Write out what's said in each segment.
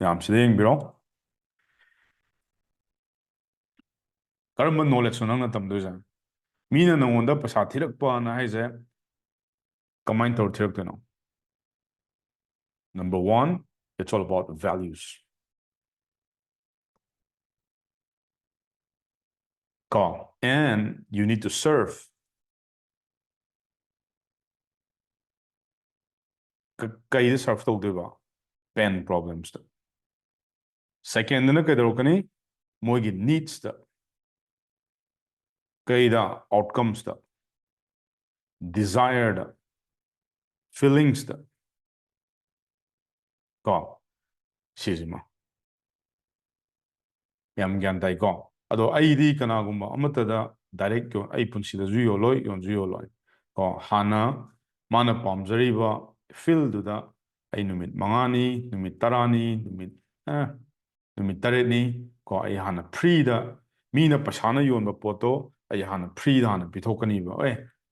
I'm saying, bro. Karam knowledge on ang tam doza. Mina na onda pasa thirak pa na hai je. Combine tor thirak to no. Number one, it's all about values. Call. And you need to serve. Kay serve to diba. Pen problems. Second, na kay daro kani moigi needs the. Kay da outcomes the. Desired feelings the. Call. Shizima. Yam gyantai ko. Ado ID kana gumba amatada direct yo ay punsida juyo loy yon juyo loy. Ko hana mana pamjariba fill do da ay numit mangani numit tarani numit tareni ko ay hana pre da mina pasana yon ba poto ay hana pre da hana pitokani ba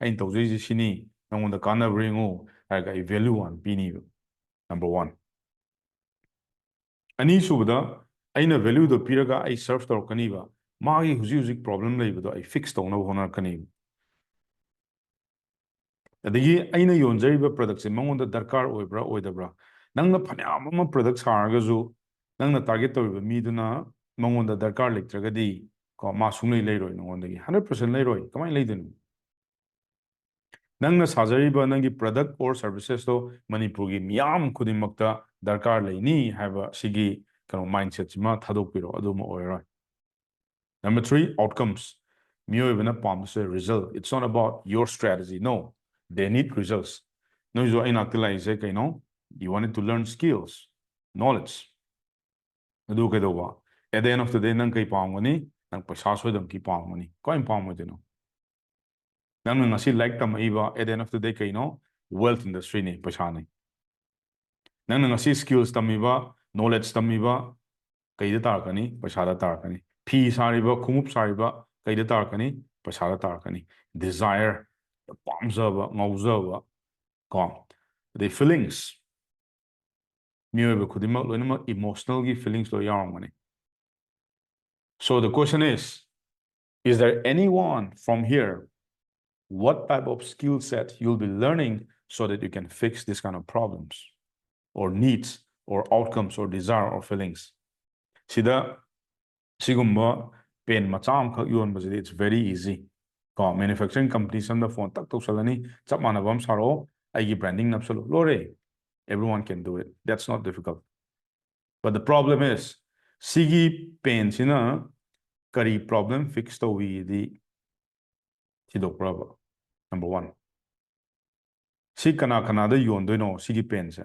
ay tawjay sini nangonda kana bringo ay value one bini number one. Ani subda aina value do piraga ay serve tor kaniba magi huzi problem leibdo ay fix to na hona kani adigi aina yonjariba product se mangonda darkar oibra oidabra nangna phanyam ama product sarga ju nangna target to mi duna mangonda darkar lectragadi ko ma sunglei leiroi nangondagi 100% leiroi kamai leidenu nangna sajariba nangi product or services to Manipur gi miyam khudimakta darkar leini haba sigi kano mindset ma thadokpiro aduma oiroi. Number three, outcomes. Result. It's not about your strategy. No, they need results. No, you wanted to learn skills, knowledge. At the end of the day, nang kay pamani, nang pasasway dam ki pamani. Koin pamo dino. Nang ngasi like tam iba. At the end of the day, kay no wealth industry ni pasani. Nang ngasi skills tam iba, knowledge tam iba, kay de tarkani, pasada tarkani. P sariba, kumup sariba, kayda tarkani, pasada tarkani. Desire, the pamzava, mauzava, calm. The feelings. Emotional feelings to yarn money. So the question is there anyone from here? What type of skill set you'll be learning so that you can fix this kind of problems or needs or outcomes or desire or feelings? Sida Sigumba pen macham khak yon bazidi it's very easy. Ko manufacturing companies on the phone tak to salani chap manabam saro aigi branding napsalo lore. Everyone can do it. That's not difficult. But the problem is sigi pen sina kari problem fix to we the sidok problem. Number one. Si kana da yon do no sigi pen sa.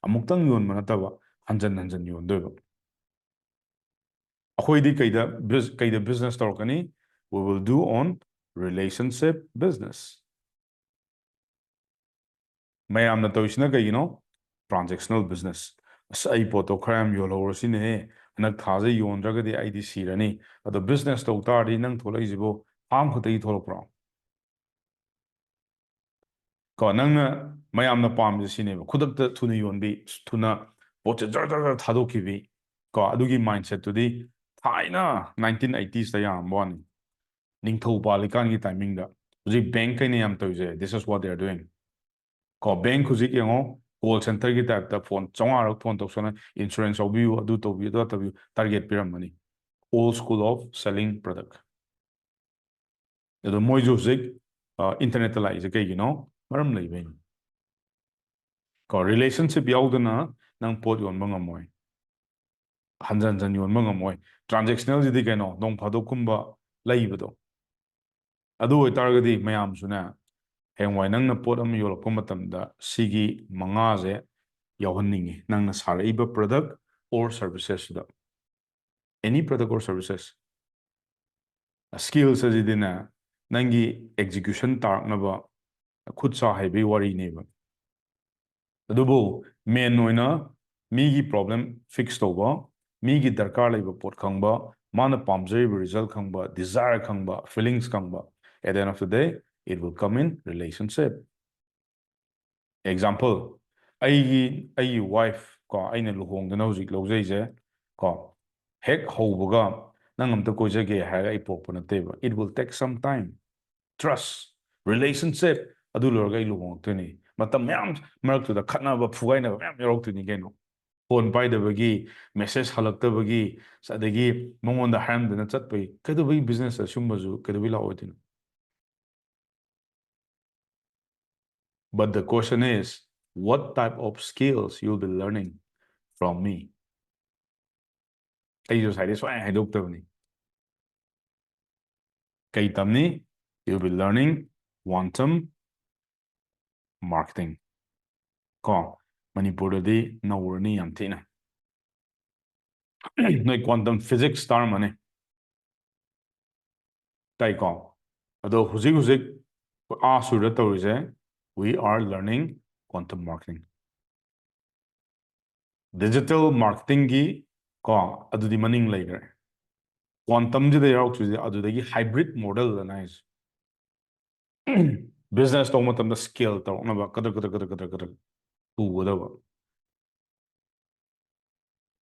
Amuktang yon manatawa hanjan yon do. Kaida business talkani, we will do on relationship business. Mayam na toishna ka transactional business. Say poto kram yolo sine anak thaze yon draga di IDC rani. The business to tari nang thola izibo am khotai tholo pra. Ko nang na mayam na pam sine khudak ta thuna yon bi thuna poche jar thadoki bi. Ko adugi mindset to di China 1980s ta yam one. Ningtho palikan ki timing da. Uji bank kay niyam to this is what they are doing. Ko bank uji yango call center ki type ta phone chonga phone to sona insurance of you do to you that target piram money. Old school of selling product. The moijo zig internet la is kay maram lay ben. Ko relationship yaudana nang pot yon mga moy. Hanjan yon mga moy. Transactional jidi kay nong phado kumba laibado. Adu targadi mayam suna hengwai nang na pot am yolakpa matamda sigi mangaze yawhanningi nang na saraiba product or services da any product or services a skills ajidina nangi execution tarknaba khutsa haibe wari neba adubo main noina migi problem fix toba migi darkar laiba pot khangba mana pamjaiba result khangba desire khangba feelings khangba. At the end of the day, it will come in relationship. Example, I wife ko aina luhongdana hojik lawjaise ko hek howbaga nang amta koijage haga ai pokpa nateba it will take some time trust relationship adu lorga ai luhongtuni matam mayam maraktuda khatnaba phugaina mayam yoroktuni keno phone paidabagi message halaktabagi sadagi mongonda haramdana chatpai kadubai business asumbazu kadubai laotina. But the question is, what type of skills you'll be learning from me? You'll be learning quantum marketing. Manipur di naurani yam thina. No quantum physics star mane. Ado huzik we are learning quantum marketing. Digital marketing gi adu di maning later. Quantum ji de yaw adu de hybrid model nice. Business to matam the skill to na ba kadar tu whatever.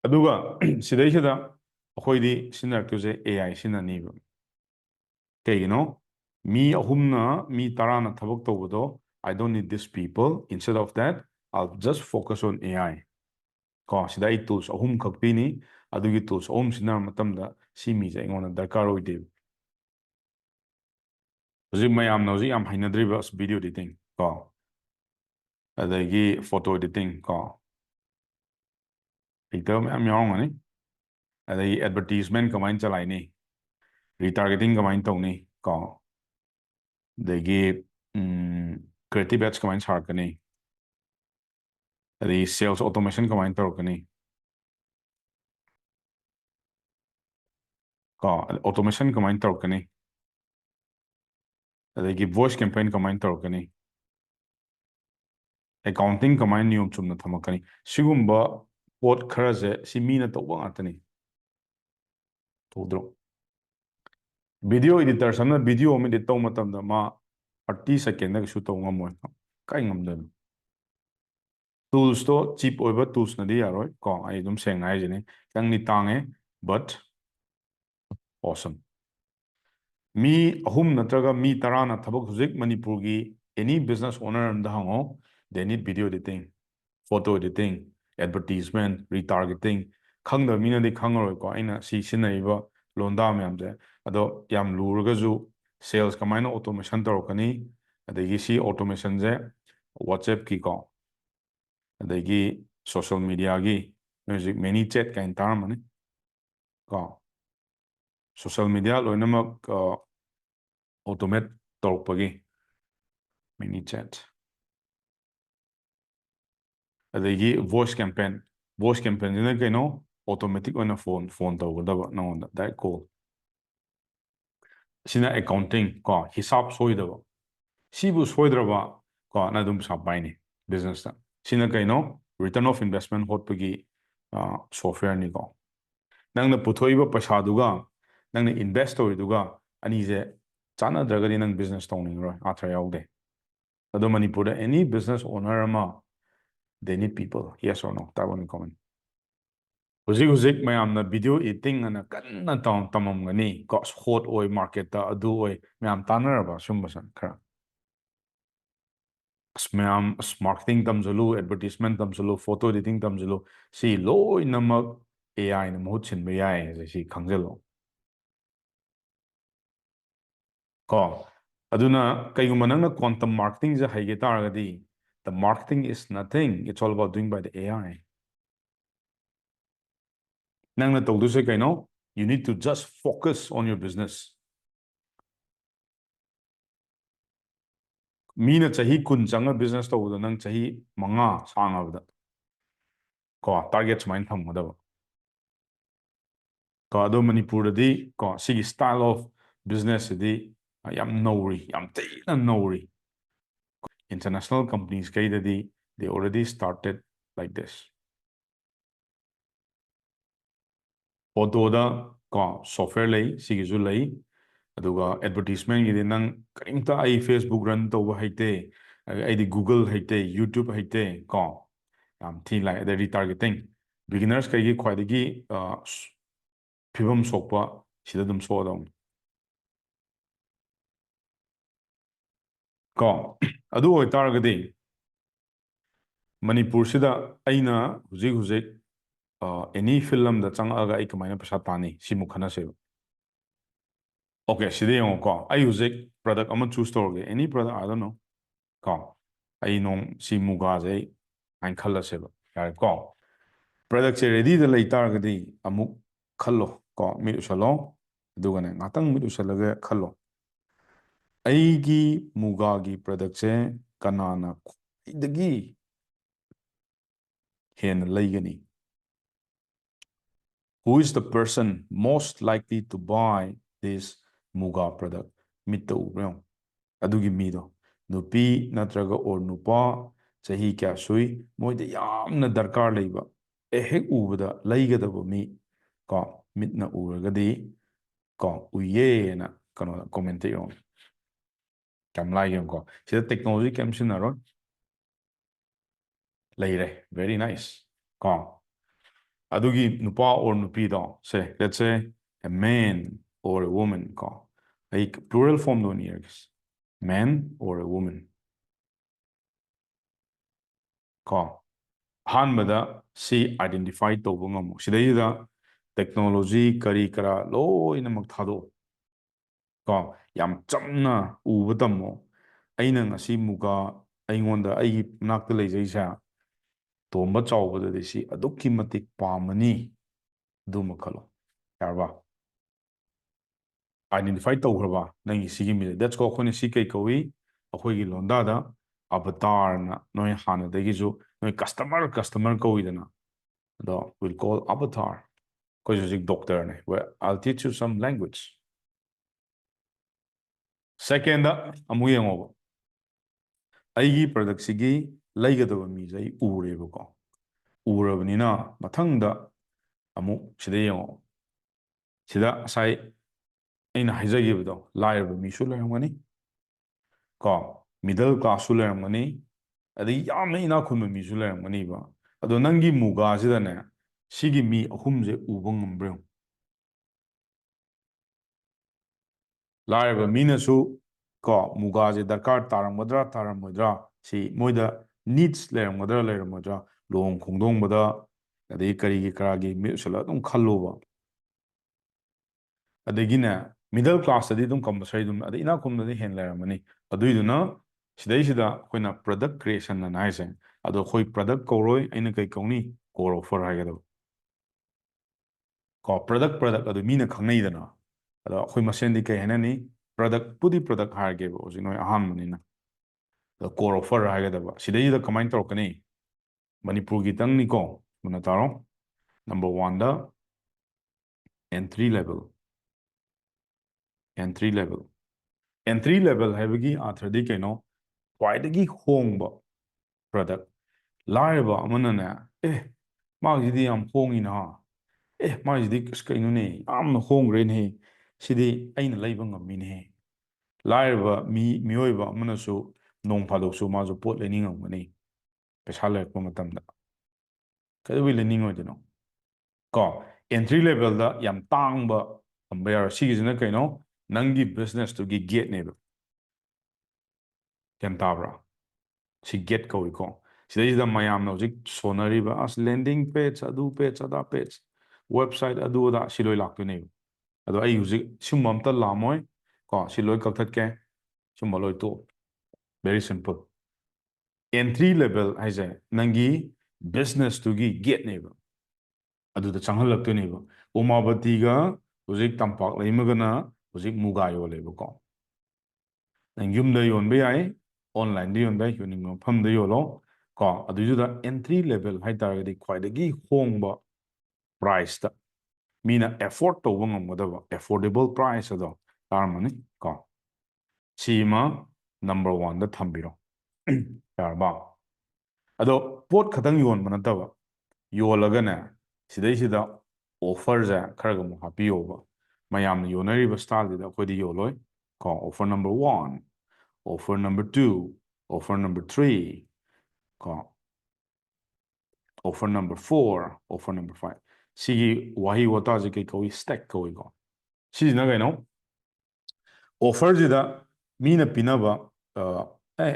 Aduga sidaisida akhoi sinartuse AI sinaniba. Kayino me ahumna me tarana thabak tawado I don't need these people. Instead of that, I'll just focus on AI. Sida I tools ahum khakpini adugi tools ahum sinar matamda si mi ja ingona darkar oide. Hujik mayam na hujik am hainadriba video editing adagi photo editing ito mayam yawngani adagi advertisement kamain chalaini retargeting kamain tawni adagi creative ads kamain sarkani adagi sales automation kamain tawkani automation kamain tawkani adagi voice campaign kamain tawkani accounting kamain niyom chumna thamakani sigumba pot kharaje si mina tawba ngatani todro video editor samna video mi edit taw matamda ma 30 second da shoot taw ngamoy kai ngamdan tools to cheap over tools na di yaroi ai dum seng nai jini kang ni tange but awesome mi ahum natraga mi tarana thabak huzik manipur gi any business owner and hango they need video editing photo editing advertisement retargeting khangda mina di khangoroi aina si sinaiba londa myam je ado yam lurga sales kamaina automation tarokani adagi si automation je WhatsApp ki adagi social media gi music many chat kain taramani social media loinamak automate torpagi mini chat adagi voice campaign jina kaino automatic on a phone tawdaba nonda that call sina accounting hisab soidaba sibu soidraba na dum sabaini business ta sina kaino return of investment hotpagi software ni nangna puthoiba paisa duga nangna invest toriduga ani je chana dragadi nang business tawning ro athra yaude ado manipur any business owner ama they need people yes or no that one comment huzik mayamna video editing ana kanna tamam gani hot oi market ta adu oi mayam tanaraba sumbasan khara mayam marketing tamjulu advertisement tamjulu photo editing tamjulu si loi namak AI na mahut chinba yai si khangjalo aduna kaiguma nangna quantum marketing ja haige taragadi the marketing is nothing it's all about doing by the AI nangna tawduse kaino you need to just focus on your business mina chahi kun changa business tawda nang chahi manga sangabda target main thamgadaba ado manipur di sigi style of business di yam nori yam tina nori international companies kaidadi they already started like this photo software lay sigizu lay aduga advertisement gi nang kaimta ai Facebook run to haite ai di Google haite YouTube haite yam thi lai the retargeting beginners kai gi khwaidagi phibam sokpa sida dum so dom ko adu oi targadi Manipur sida aina huzik any film da changaga ai kamaina pasa tani simu khana se okay sida yong ko ai huzik product ama choose torge any product I don't know ko ai nong si muga je ai khalla se ba yar ko product se ready da lai targadi amuk khallo ko mi usalo aduga ne ngatang mi usalaga khallo aigi muga gi product se kanana idagi hen laigani who is the person most likely to buy this muga product mit to ubro adugi mido nupi natraga or nupa chahi kya sui moida yamna darkar leiba ehek ubada laigadaba mi ko mitna uragadi ko uye na kano comment yon kam lai yon ko sida technology kam sinaro leire very nice ko adugi nupa or nupi do say let's say a man or a woman ko ai plural form do ni man or a woman ko hanbada si identify to bungam sidayida technology kari kara loina mak thado ko yam chamna ubadamo aina ngasi muga aingonda ai nakta leijai tomba chawbada si adukki matik pamani duma khalo yarba identify tawhraba nangi sigi mi that's ko khone si kai kawi akhoi gi londa da avatar na noi hana dagi ju noi customer kawi dana do we'll call avatar ko ju doctor ne where I'll teach you some language second amu yengo aigi product sigi laigadaba mi jai ureba ko urabnina mathangda amu sida yengo sida sai aina haijagibdo lairaba mi su layamgani ko middle class su layamgani adi yamna ina khunba mi su layamgani ba ado nangi muga sidane sigi mi ahumje uba ngambre lairaba mina su ko muga je darkar taramodra si moida needs layamodra long khongdong bada adi kari gi karagi mi usala dum khalloba adagina middle class adi dum compulsory dum adi ina khumda hen layamani aduiduna sida akoina product creation na naise ado khoi product koroi aina kai kauni core offer hagado ko product ado mina khangnei dana ado khoi masen di kai hanani product pudi product harge bo jinoi aham manina the core offer hagada ba sida comment torkani manipur gi tang ni ko muna taro number 1 da entry level entry level habigi athadi kaino kwaidagi hongba product laiba amana na magidi yam hongina magidi kaino ne am hongre ne sidi aina laiba ngamine laiba miyoiba amana su nong phadok su ma su pot lening ngani pesa lekpa matamda kadawi lening odino ko entry level da yam tangba ambayar sigizina kaino nangi business to gi get ne ken tabra si get ko iko sida mayam na hojik sonariba as landing page adu page ada page website adu da siloi lakto ne ado ai hojik sumam ta lamoy ko siloi kaktat ke sumaloi to very simple entry level haise nangi business to gi get ne adu da changhal lakto ne umabati ga hojik tampak leimagana hojik muga yo lebo ko nang yumda yon be ai online de yon be yoning no pham de yolo ko adu da entry level hai tar ga khwai da gi hongba price ta mina afford to wangam godaba affordable price ado tarmani ko sima number 1 da thambiro yarba ado pot khatang yon manataba yolagana sida offer ja kharaga mu hapiyoba mayam yonari ba style da khodi yoloi ko offer number 1 offer number 2 offer number 3 ko offer number 4 offer number 5 sigi wahi wata je kai koi stack koi ko si na kai no offer jida mina pinaba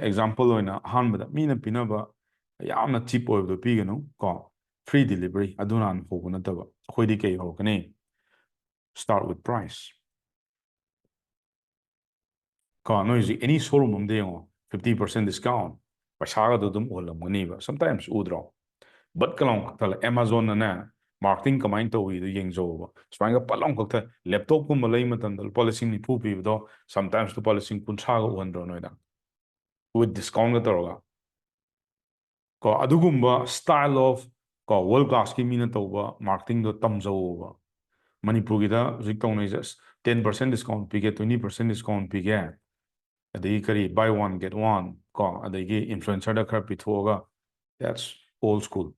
example oina hanbada mina pinaba yamna cheap oibdo piganu ko free delivery aduna an hobuna taba khoidi kai hokane start with price ko no is any showroom amde yo 50% discount pasaga do dum olamani ba sometimes udro but kalong tal Amazon na marketing kamain to wi yeng zo ba swanga palong ko ta laptop ko malai matan dal policy ni pu pi do sometimes to policy kun cha go wandro no da with discount ga toroga ko adugumba style of ko world class ki mina to ba marketing do tam zo ba Manipur gi da zik tong nei just 10% discount pi ge 20% discount pi ge adai kari buy one get one ko adai gi influencer da khar pi thoga that's old school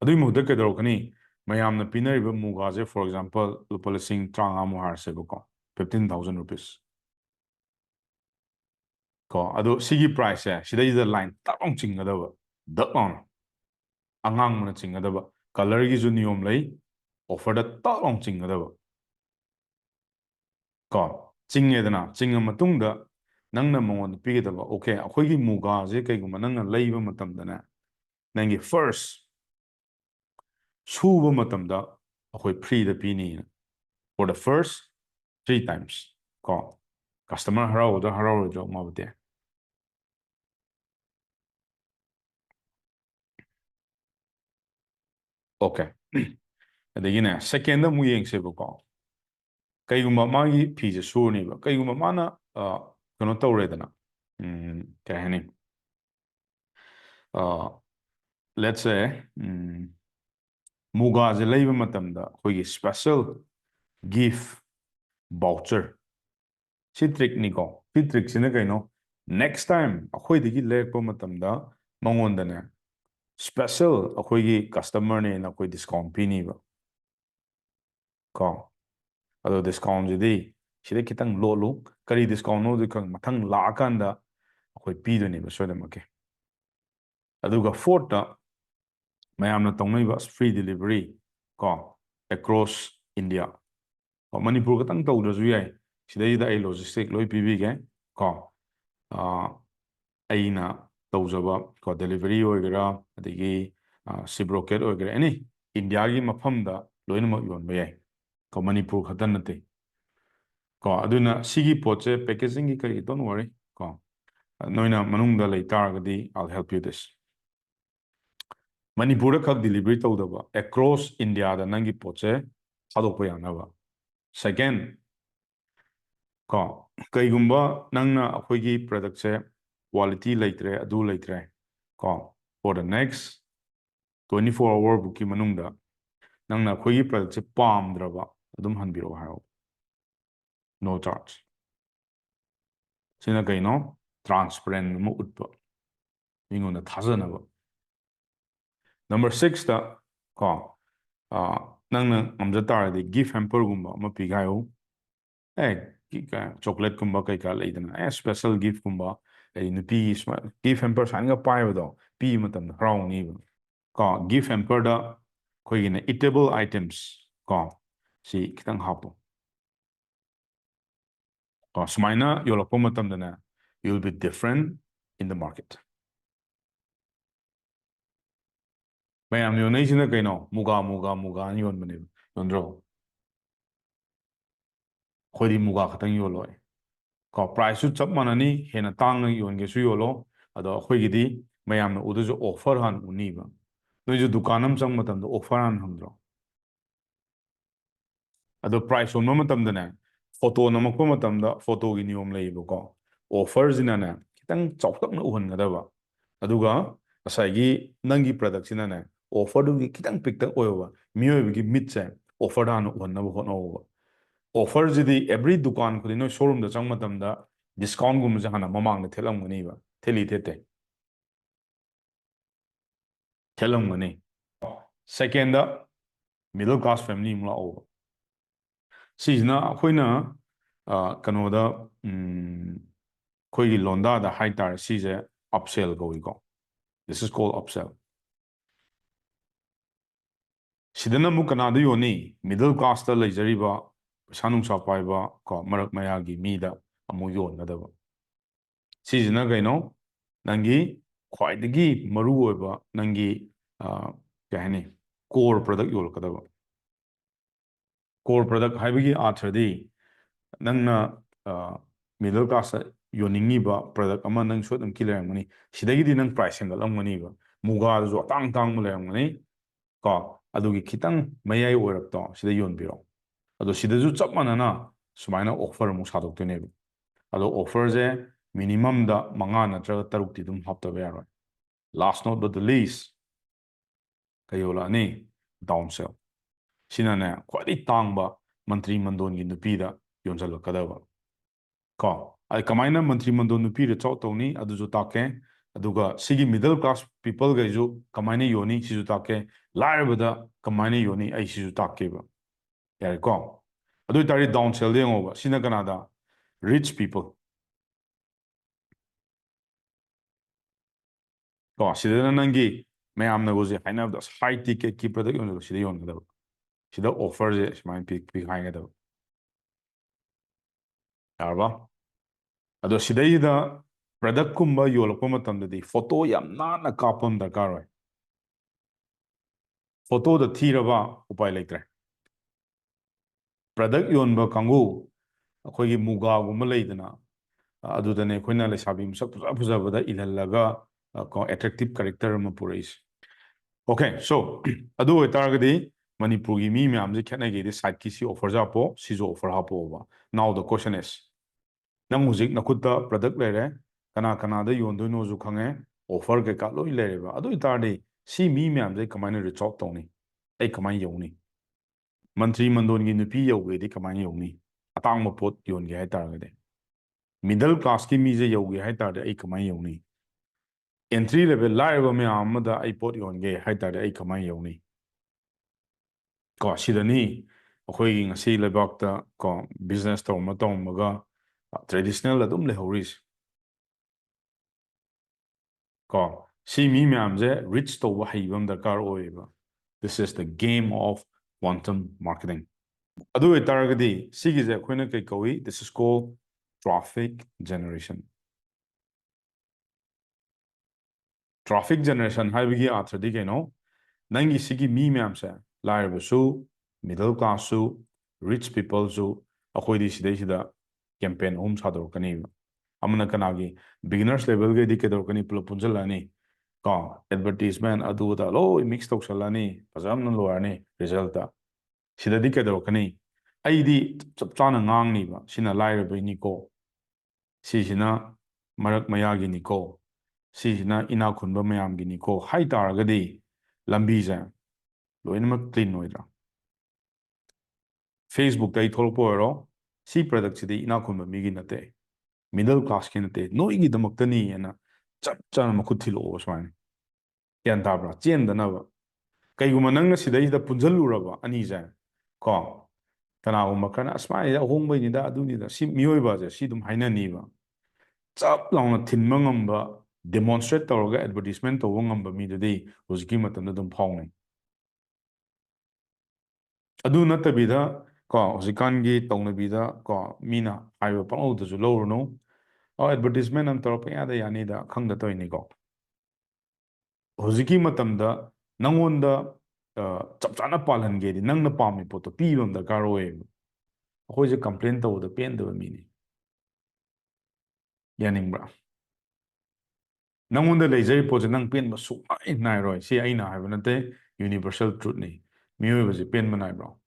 adui muda ke daro kani mayam na pinari ba mugaje for example lupa lising tranga mu har se ko 15,000 rupees ko ado sigi price ya sida is the line tarong chinga da ba dak on angang mana chinga da ba color gi ju niyom lai offer da tarong chinga da ba ko chingye dana chinga matung da nang na mongon pi da ba okay akhoi gi mugaje kai guma nang na leiba matam da na nangi first suba matam da akhoi free da pi ni for the first 3 times ko customer harau da harau jo mabte okay adagina second mu yeng se ko kaiguma magi phi je surni ba kaiguma mana kano tawredana kay hani let's say muga je leiba matamda khoigi special gift voucher si trick ni ko si trick sine kaino next time akhoi digi lekpo matamda mangonda ne special akhoi customer ne na koi discount pini ba ko ado discount jidi sida kitang lo lo kari discount no dikang mathang la kanda akhoi pi do ne ba so dem okay aduga fourth ta mayamna tongnai ba free delivery ko across India ko Manipur ka tang tawda ju yai sidai da ai logistic loi pibi ge ko aina tawjaba ko delivery oigera adigi sibrocket oigera any India gi mafam da loina ma yon ba yai ko Manipur khatan nate ko aduna sigi poche packaging gi kai don't worry ko noina manungda lei targadi I'll help you this Manipur khak delivery tawdaba across India da nangi poche thadokpa yanaba second ko kaigumba nangna akhoi product se quality laitre adu laitre ko for the next 24-hour buki manungda nangna akhoi product se pamdraba adum hanbiro hayo no charge sina kaino transparent mo utpa ingona thajanaba number 6 ta ko nangna amja taradi gift hamper gumba ma pigayo chocolate kumba kai ka leidana special gift kumba ai nupi gift hamper sanga pai ba do pi matam raung ni ko gift hamper da khoi gina eatable items ko si kitang hapo ko smaina yolokpo matam dana you'll be different in the market mayam yonai sina kaino muga yon bane yondro khodi muga khatang yoloi ko price su chap manani hena tang yon ge su yolo ado khoi gidi mayam na udu jo offer han uni ba no jo dukanam chang matam do offer han hamdro ado price on matam da na photo namakpa matam da photo gi niyom lei ba ko offers ina na kitang chawtak na uhan ga ba aduga asai gi nangi product ina na offer du gi kitang pick ta oyo miyo gi mit che offer da na uhan na ba no offer jidi every dukan khudi no showroom da chang matam da discount gum jahana mamang na thelam ngani ba theli thete thelam ngani second da middle class family mula over sijna akhoi kanoda khoi gi londa da high tar sije upsell go this is called upsell Sidana mu kanada yoni middle class ta leijariba pesa nungsa paiba ko marak mayagi mida amu yonnadaba sijina kaino nangi khwaidagi maru oiba nangi kahani core product yolkadaba core product haibagi athadi nangna middle class yoningiba product ama nang shodam kilerangmani sidagi di nang price hangalamgani ba muga zo tang tang mulerangmani ko adugi khitang mayai oirapto sida yonbiro ado sidazu chap manana sumaina offer mu sadoktoine ado offer je minimum da manga natraga taruk ti dum hapta bayaro last not but the least kayola ni downsell sinane khwadi tangba mantri mandon gi nupida yonjal kadaba ko ai kamaina mantri mandon nupi re chaw tawni aduju take aduga sigi middle class people ga ju kamaina yoni siju take laibada kamaina yoni ai siju take ba yare ko adu tari downsell de ngoba sina kanada rich people ko sida nangi mayamna goje haina da high ticket ki product yon sida yon da sida offer je smain pick hainga da yarba ado sidayida product kumba yolakpa matamdadi photo yam nana kapam darkar oi photo da thiraba upai leitre product yonba kangu akhoi muga guma leidana adudane khoina lesabi musak puja puja bada ilallaga ko attractive character ma purais okay so adu targadi manipur gi mi myam je khana ge de side ki si offer ja po si jo offer ha po ba now the question is nang music nakutta product lere kana kana da yon do no ju khange offer ke ka loi lere ba adu tardi si mi myam je kamai reach out tawni ai kamai yoni mantri mandon gi nupi yoge de kamai yoni atang mo pot yon ge hai targade middle class ki mi je yoge hai tarde ai kamai yoni entry level live me amada ai pot yon ge hai tarde ai kamai yoni ko sidani akhoi gi ngasi lebak ta ko business to ma tong maga traditional adum le horis ko si mi myam je rich to wa haibam darkar oiba this is the game of quantum marketing adu taragadi sigi je khoina kai kawi this is called traffic generation haibigi athadi kaino nangi sigi mi myam se lairba su middle class su rich people su akhoi di sidai sida campaign home sador kani amana kanagi beginners level ge di kedor kani pulo punjalani ko advertisement adu da lo mix toksalani pajam nan loarni result ta sidadi kedor kani aidi chap chana ngang ni ba sina lairba ni ko sisina marak mayagi ni ko sisina ina khunba mayam gi ni ko hai taragadi lambi ja loinmak clean oidra Facebook dai tholpo ero si product sidi ina khunba mi gi nate middle class ki nate no igi damaktani ena chap chana makhut thilo osmani yan tabra chen dana ba kaiguma nang sidai da punjaluraba ani ja ko kana umakana asmai ya hongbai ni da adu ni da si mioi ba ja si dum haina ni ba chap launa thinma ngamba demonstrate tawga advertisement tawga ngamba mi dadi hojiki matamda dum phawni adu natabida ko hojikangi tawna ko mina aiba pangau da ju lawruno advertisement am tawpa ya da yani da khangda toyni ko hojiki matamda nangonda chap chana palhange di nangna pami poto pibam da karo e akhoi je complain tawda pen da mini yaningbra nangonda leijai po je nang pen ba su ai nai roi si aina haiba nate universal truth ni mioi ba je pen manai bro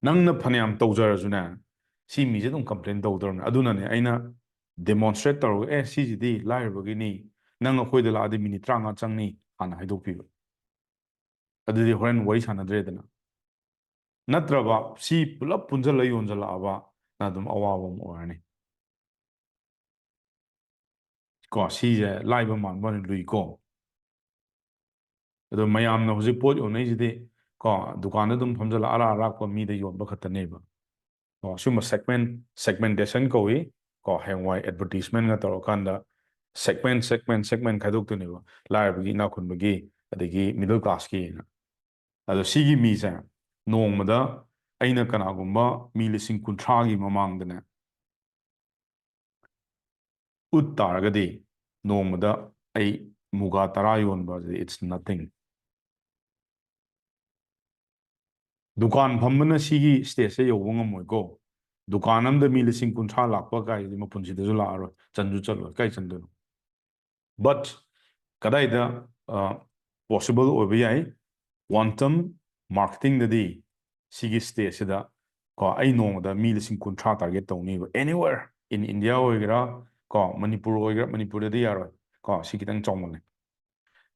nangna phanayam tawjarasuna si mi je dum complain tawdorna adunane aina demonstrate tawro si jidi lairabagi ni nang akhoi da la adi minute 35 changni ana haidok pi adudi horen wari sanadredana natraba si pulap punjala yonjala aba na dum awawa mo arni ko si je laiba man ban lui ko ado mayam na hoji pot yonai jidi ko dukan da dum phamjala ara ara ko mi de yon ba khatane ba suma segmentation ko wi ko hengwai advertisement nga toro kanda segment khaidok tu ne ba lair bagi na khun bagi adagi middle class ki ꯑꯗꯣ ꯁꯤꯒꯤ ꯃꯤꯁꯦ ꯅꯣꯡꯃꯗ ꯑꯩꯅ ꯀꯅꯥꯒꯨꯝꯕ ꯃꯤ 30,000ꯒꯤ ꯃꯃꯥꯡꯗꯅꯦ ꯎꯠ ꯇꯥꯔꯒꯗꯤ ꯅꯣꯡꯃꯗ ꯑꯩ ꯃꯨꯒꯥ 10 ꯌꯣꯟꯕꯁꯦ ꯏꯠꯁ ꯅꯊꯤꯡ ꯗꯨꯀꯥꯟ ꯐꯝꯕꯅ ꯁꯤꯒꯤ ꯁ꯭ꯇꯦꯖꯁꯦ ꯌꯧꯕ ꯉꯝꯃꯣꯏꯀꯣ ꯗꯨꯀꯥꯟ ꯑꯃꯗ ꯃꯤ 30,000 ꯂꯥꯛꯄ ꯀꯥꯏꯁꯤꯗꯤ ꯃꯄꯨꯟꯁꯤꯗꯁꯨ ꯂꯥꯛꯑꯔꯣꯏ ꯆꯟꯁꯨ ꯆꯠꯂꯣꯏ ꯀꯥꯏ ꯆꯟꯗꯣꯏꯅꯣ ꯕꯠ ꯀꯗꯥꯏꯗ ꯄꯣꯁꯤꯕꯜ ꯑꯣꯏꯕ ꯌꯥꯏ ꯀ꯭ꯋꯥꯟꯇꯝ ꯃꯥꯔꯀꯦꯇꯤꯡꯗꯗꯤ ꯁꯤꯒꯤ ꯁ꯭ꯇꯦꯖꯁꯤꯗ ꯀꯣ ꯑꯩ ꯅꯣꯡꯃꯗ ꯃꯤ 30,000 ꯇꯥꯔꯒꯦꯠ ꯇꯧꯅꯤꯕ ꯑꯦꯅꯤꯋꯦꯔ ꯏꯟ ꯏꯟꯗꯤꯌꯥ ꯑꯣꯏꯒꯦꯔꯥ ꯀꯣ ꯃꯅꯤꯄꯨꯔ ꯑꯣꯏꯒꯦꯔꯥ ꯃꯅꯤꯄꯨꯔꯗꯗꯤ ꯌꯥꯔꯣꯏ ꯀꯣ ꯁꯤ ꯈꯤꯇꯪ ꯆꯥꯎꯃꯜꯂꯦ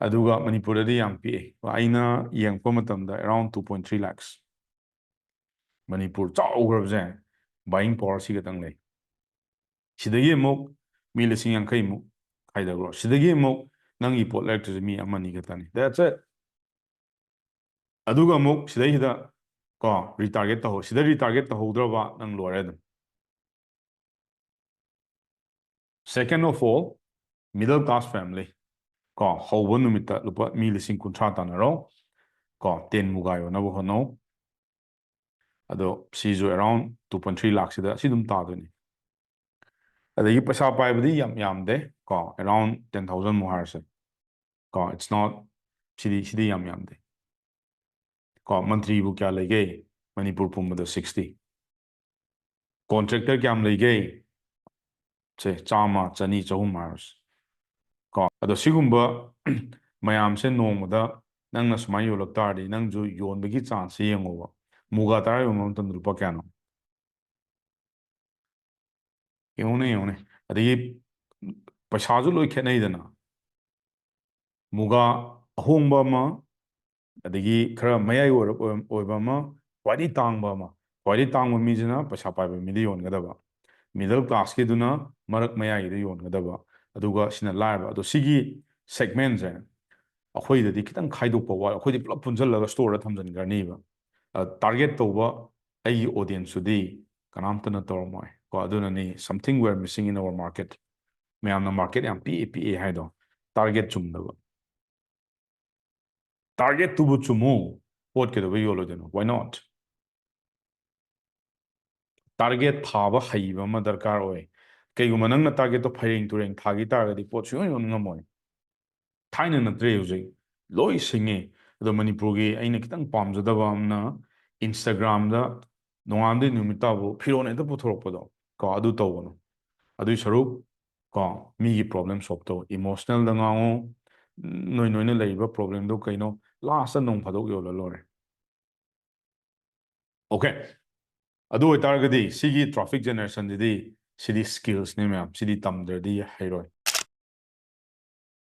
ꯑꯗꯨꯒ ꯃꯅꯤꯄꯨꯔꯗꯗꯤ ꯌꯥꯝ ꯄꯤꯛꯑꯦ ꯑꯩꯅ ꯌꯦꯡꯉꯛꯄ ꯃꯇꯝꯗ ꯑꯦꯔꯥꯎꯟ 2.3 lakhs ꯃꯅꯤꯄꯨꯔ ꯆꯥꯎꯈ꯭ꯔꯕꯁꯦ ꯕꯥꯏꯌꯤꯡ ꯄꯋꯥꯔ ꯁꯤ ꯈꯛꯇꯪ ꯂꯩ ꯁꯤꯗꯒꯤ ꯑꯃꯨꯛ ꯃꯤ 50,000ꯃꯨꯛ ꯈꯥꯏꯗꯈ꯭ꯔꯣ ꯁꯤꯗꯒꯤ ꯑꯃꯨꯛ ꯅꯪꯒꯤ ꯄꯣꯠ ꯂꯩꯔꯛꯇ꯭ꯔꯤꯁꯦ ꯃꯤ 1-2 ꯈꯛꯇꯅꯤ ꯗꯦꯠꯁ ꯏꯠ ꯑꯗꯨꯒ ꯑꯃꯨꯛ ꯁꯤꯗꯩꯁꯤꯗ ꯀꯣ ꯔꯤꯇꯥꯔꯒꯦꯠ ꯇꯧꯍꯧ ꯁꯤꯗ ꯔꯤꯇꯥꯔꯒꯦꯠ ꯇꯧꯍꯧꯗ꯭ꯔꯕ ꯅꯪ ꯂꯣꯏꯔꯦ ꯑꯗꯨꯝ second of all middle class family ꯀꯣ ꯍꯧꯕ ꯅꯨꯃꯤꯠꯇ ꯂꯨꯄꯥ ꯃꯤ 30,000 ꯇꯥꯟꯅꯔꯣ ꯀꯣ 10 ꯃꯨꯒꯥ ꯌꯣꯟꯅꯕ ꯍꯣꯠꯅꯧ ꯑꯗꯣ ꯁꯤꯁꯨ ꯑꯦꯔꯥꯎꯟ 2.3 ꯂꯥꯛꯁꯤꯗ ꯁꯤ ꯑꯗꯨꯝ ꯇꯥꯗꯣꯏꯅꯤ ꯑꯗꯒꯤ ꯄꯩꯁꯥ ꯄꯥꯏꯕꯗꯤ ꯌꯥꯝꯗꯦ ꯀꯣ ꯑꯦꯔꯥꯎꯟ 10,000 ꯃꯨꯛ ꯍꯥꯏꯔꯁꯦ ꯀꯣ ꯏꯠꯁ ꯅꯣꯠ ꯁꯤꯗꯤ ꯌꯥꯝꯗꯦ ꯀꯣ ꯃꯟꯇ꯭ꯔꯤꯕꯨ ꯀꯌꯥ ꯂꯩꯒꯦ ꯃꯅꯤꯄꯨꯔ ꯄꯨꯝꯕꯗ 60 ꯀꯣꯟꯇ꯭ꯔꯦꯛꯇꯔ ꯀꯌꯥꯝ ꯂꯩꯒꯦ ꯁꯦ 100, 200, 300 ꯍꯥꯏꯔꯁꯦ ꯀꯣ ꯑꯗꯣ ꯁꯤꯒꯨꯝꯕ ꯃꯌꯥꯝꯁꯦ ꯅꯣꯡꯃꯗ ꯅꯪꯅ ꯁꯨꯃꯥꯏꯅ ꯌꯣꯜꯂꯛ ꯇꯥꯔꯗꯤ ꯅꯪꯁꯨ ꯌꯣꯟꯕꯒꯤ ꯆꯥꯟꯁꯁꯦ ꯌꯦꯡꯉꯣꯕ ꯃꯨꯒꯥ 10 ꯌꯣꯟꯕ ꯃꯇꯝꯗ ꯂꯨꯄꯥ ꯀꯌꯥꯅꯣ ꯌꯦꯡꯉꯨꯅꯦ ꯑꯗꯒꯤ ꯄꯩꯁꯥꯁꯨ ꯂꯣꯏ ꯈꯦꯠꯅꯩꯗꯅ ꯃꯨꯒꯥ ꯑꯍꯣꯡꯕ ꯑꯃ ꯑꯗꯒꯤ ꯈꯔ ꯃꯌꯥꯏ ꯑꯣꯏꯕ ꯑꯃ ꯈ꯭ꯋꯥꯏꯗꯒꯤ ꯇꯥꯡꯕ ꯑꯃ ꯈ꯭ꯋꯥꯏꯗꯒꯤ ꯇꯥꯡꯕ ꯃꯤꯁꯤꯅ ꯄꯩꯁా ꯄꯥꯏꯕ ꯃꯤꯗ ꯌꯣꯟꯒꯗꯕ ꯃꯤꯗꯜ ꯀ꯭ꯂꯥꯁꯀꯤꯗꯨꯅ ꯃꯔꯛ ꯃꯌꯥꯏꯒꯤꯗ ꯌꯣꯟꯒꯗꯕ ꯑꯗꯨꯒ ꯁꯤꯅ ꯂꯥꯏꯔꯕ ꯑꯗꯣ ꯁꯤꯒꯤ ꯁꯦꯒꯃꯦꯟꯁꯦ ꯑꯩꯈꯣꯏꯗꯗꯤ ꯈꯤꯇꯪ ꯈꯥꯏꯗꯣꯛꯄ ꯋꯥꯏ ꯑꯩꯈꯣꯏꯗꯤ ꯄꯨꯂꯞ ꯄꯨꯟꯁꯤꯜꯂꯒ ꯁ꯭ꯇꯣꯔꯗ ꯊꯝꯖꯤꯟꯈ꯭ꯔꯅꯤꯕ ꯇꯥꯔꯒꯦꯠ ꯇꯧꯕ ꯑꯩꯒꯤ ꯑꯣꯗꯤꯌꯟꯁꯇꯨꯗꯤ ꯀꯅꯥꯝꯇꯅ ꯇꯧꯔꯝꯃꯣꯏ ꯀꯣ ꯑꯗꯨꯅꯅꯤ ꯁꯝꯊꯤꯡ ꯋꯦꯔ ꯃꯤꯁꯤꯡ ꯏꯟ ꯑꯋꯔ ꯃꯥꯔꯀꯦꯠ ꯃꯌꯥꯝꯅ ꯃꯥꯔꯀꯦꯠ ꯌꯥꯝ ꯄꯤꯛꯑꯦ ꯍꯥꯏꯗꯣ ꯇꯥꯔꯒꯦꯠ ꯆꯨꯝꯗꯕ ꯇꯥꯔꯒꯦꯠꯇꯨꯕꯨ ꯆꯨꯝꯃꯨ ꯄꯣꯠ ꯀꯩꯗꯧꯕꯩ ꯌꯣꯜꯂꯣꯏꯗꯣꯏꯅꯣ ꯋꯥꯏ ꯅꯣꯠ ꯇꯥꯔꯒꯦꯠ ꯊꯥꯕ ꯍꯩꯕ ꯑꯃ ꯗꯔꯀꯥꯔ ꯑꯣꯏ ꯀꯩꯒꯨꯝꯕ ꯅꯪꯅ ꯇꯥꯔꯒꯦꯠꯇꯣ ꯐꯩꯔꯦꯡ ꯇꯨꯔꯦꯡ ꯊꯥꯈꯤ ꯇꯥꯔꯒꯗꯤ ꯄꯣꯠ ꯁꯨꯡꯌꯣꯟ ꯌꯣꯟ ꯉꯝꯃꯣꯏ ꯊꯥꯏꯅ ꯅꯠꯇ꯭ꯔꯦ ꯍꯧꯖꯤꯛ ꯂꯣꯏ ꯁꯤꯡꯉꯦ ꯑꯗꯣ ꯃꯅꯤꯄꯨꯔꯒꯤ ꯑꯩꯅ ꯈꯤꯇꯪ ꯄꯥꯝꯖꯗꯕ ꯑꯃꯅ ꯏꯟꯁꯇꯥꯒ꯭ꯔꯥꯝꯗ ꯅꯣꯡꯉꯥꯟꯕꯗꯩ ꯅꯨꯃꯤꯠ ꯇꯥꯕꯨ ꯐꯤꯔꯣꯟ ꯍꯦꯛꯇ ꯄꯨꯊꯣꯔꯛꯄꯗꯣ ꯀꯣ ꯑꯗꯨ ꯇꯧꯒꯅꯨ ꯑꯗꯨꯏ ꯁꯔꯨꯛ ꯀꯣ ꯃꯤꯒꯤ ꯄ꯭ꯔꯣꯕ꯭ꯂꯦꯝ ꯁꯣꯜꯕ ꯇꯧ ꯏꯃꯣꯁꯅꯦꯜꯗ ꯉꯥꯡꯉꯨ ꯅꯣꯏꯅ ꯂꯩꯔꯤꯕ ꯄ꯭ꯔꯣꯕ꯭ꯂꯦꯝꯗꯣ ꯀꯩꯅꯣ ꯂꯥꯁꯇ ꯅꯣꯡ ꯐꯥꯗꯣꯛ ꯌꯣꯜꯂ ꯂꯣꯏꯔꯦ ꯑꯣꯀꯦ ꯑꯗꯨ ꯑꯣꯏꯇꯥꯔꯒꯗꯤ ꯁꯤꯒꯤ ꯇ꯭ꯔꯥꯐꯤꯛ ꯖꯦꯅꯦꯔꯦꯁꯟꯁꯤꯗꯤ ꯁꯤꯗꯤ ꯁ꯭ꯀꯤꯜꯁꯅꯤ ꯃꯌꯥꯝ ꯁꯤꯗꯤ ꯇꯝꯗ꯭ꯔꯗꯤ ꯍꯩꯔꯣꯏ